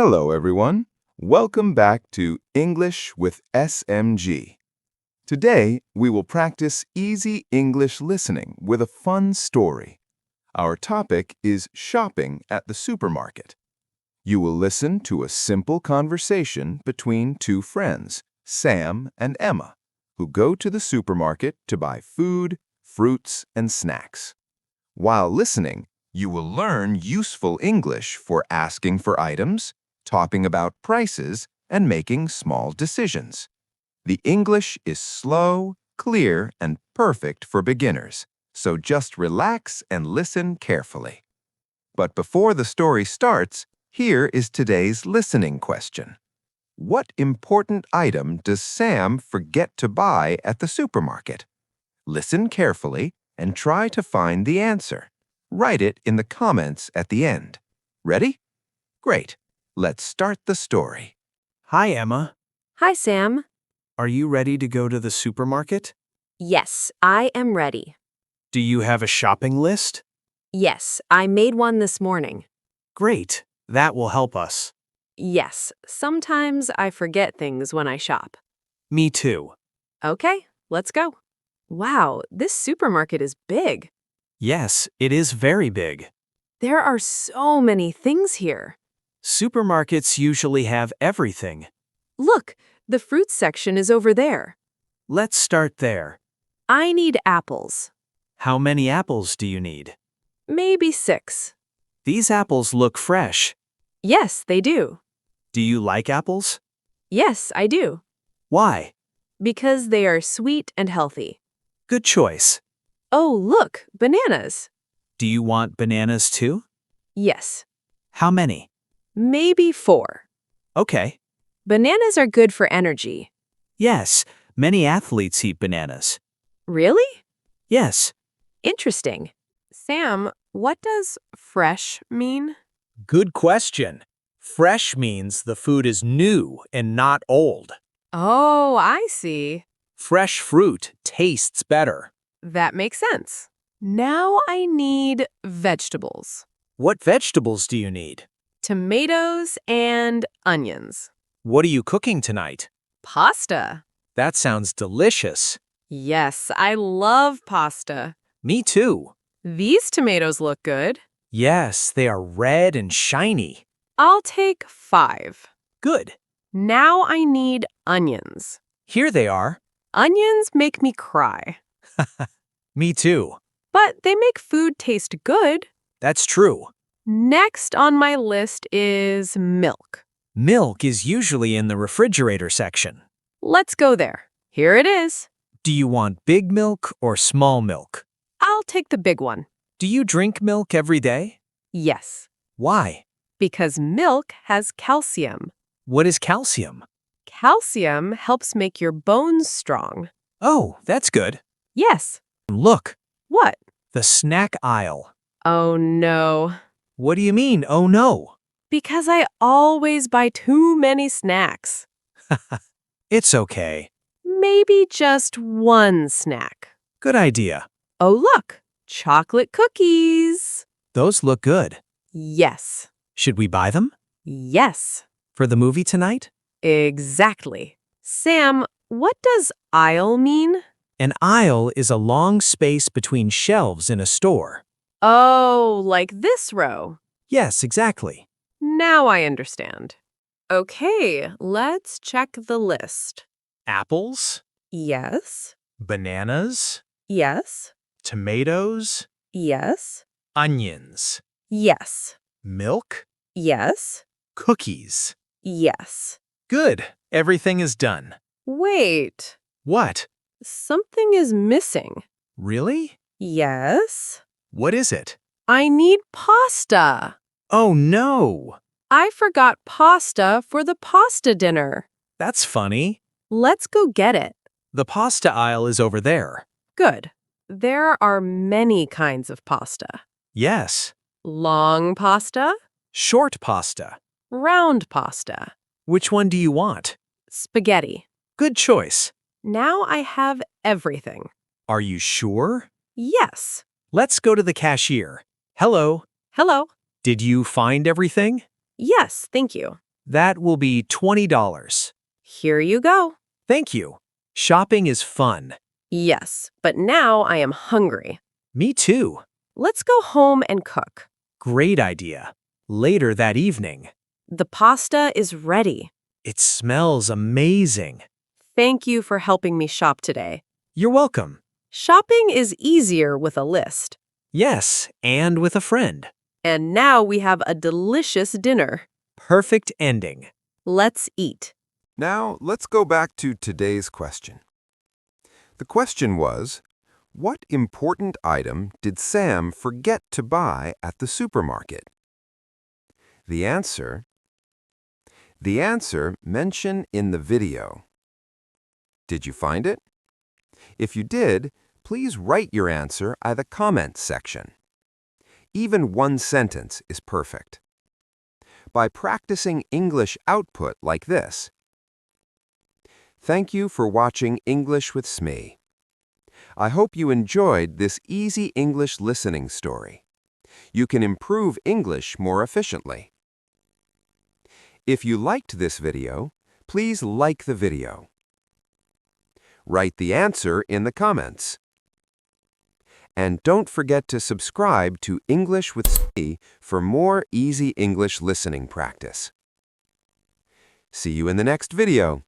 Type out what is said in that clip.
Hello, everyone. Welcome back to English with SMG. Today, we will practice easy English listening with a fun story. Our topic is shopping at the supermarket. You will listen to a simple conversation between two friends, Sam and Emma, who go to the supermarket to buy food, fruits, and snacks. While listening, you will learn useful English for asking for items, talking about prices, and making small decisions. The English is slow, clear, and perfect for beginners, so just relax and listen carefully. But before the story starts, here is today's listening question. What important item does Sam forget to buy at the supermarket? Listen carefully and try to find the answer. Write it in the comments at the end. Ready? Great. Let's start the story. Hi, Emma. Hi, Sam. Are you ready to go to the supermarket? Yes, I am ready. Do you have a shopping list? Yes, I made one this morning. Great. That will help us. Yes, sometimes I forget things when I shop. Me too. Okay, let's go. Wow, this supermarket is big. Yes, it is very big. There are so many things here. Supermarkets usually have everything. Look, the fruit section is over there. Let's start there. I need apples. How many apples do you need? Maybe 6. These apples look fresh. Yes, they do. Do you like apples? Yes, I do. Why? Because they are sweet and healthy. Good choice. Oh, look, bananas. Do you want bananas too? Yes, How many? maybe 4. Okay. Bananas are good for energy. Yes, many athletes eat bananas. Really? Yes. Interesting. Sam, what does fresh mean? Good question. Fresh means the food is new and not old. Oh, I see. Fresh fruit tastes better. That makes sense. Now I need vegetables. What vegetables do you need? Tomatoes and onions. What are you cooking tonight? Pasta. That sounds delicious. Yes, I love pasta. Me too. These tomatoes look good. Yes, they are red and shiny. I'll take 5. Good. Now I need onions. Here they are. Onions make me cry, Me too. but they make food taste good. That's true. Next on my list is milk. Milk is usually in the refrigerator section. Let's go there. Here it is. Do you want big milk or small milk? I'll take the big one. Do you drink milk every day? Yes, Why? because milk has calcium. What is calcium? Calcium helps make your bones strong. Oh, that's good. Yes. Look, What? the snack aisle. Oh no. What do you mean, oh no? Because I always buy too many snacks. It's okay. Maybe just one snack. Good idea. Oh, look. Chocolate cookies. Those look good. Yes. Should we buy them? Yes. For the movie tonight? Exactly. Sam, what does aisle mean? An aisle is a long space between shelves in a store. Oh, like this row. Yes, exactly. Now I understand. Okay, let's check the list. Apples, Yes. bananas, Yes. tomatoes, Yes. onions, Yes. milk, Yes. cookies. Yes. Good. Everything is done. Wait. What? Something is missing. Really? Yes. What is it? I need pasta. Oh no! I forgot pasta for the pasta dinner. That's funny. Let's go get it. The pasta aisle is over there. Good. There are many kinds of pasta. Yes. Long pasta, Short pasta. round pasta, Which one do you want? spaghetti. Good choice. Now I have everything. Are you sure? Yes. Let's go to the cashier. Hello. Hello. Did you find everything? Yes, thank you. That will be $20. Here you go. Thank you. Shopping is fun. Yes, but now I am hungry. Me too. Let's go home and cook. Great idea. Later that evening. The pasta is ready. It smells amazing. Thank you for helping me shop today. You're welcome. Shopping is easier with a list. Yes, and with a friend. And now we have a delicious dinner. Perfect ending. Let's eat. Now, let's go back to today's question. The question was, what important item did Sam forget to buy at the supermarket? The answer mentioned in the video. Did you find it? If you did, please write your answer in the comments section. Even one sentence is perfect. By practicing English output like this. Thank you for watching English with SMG. I hope you enjoyed this easy English listening story. You can improve English more efficiently. If you liked this video, please like the video. Write the answer in the comments. And don't forget to subscribe to English with SMG for more easy English listening practice. See you in the next video.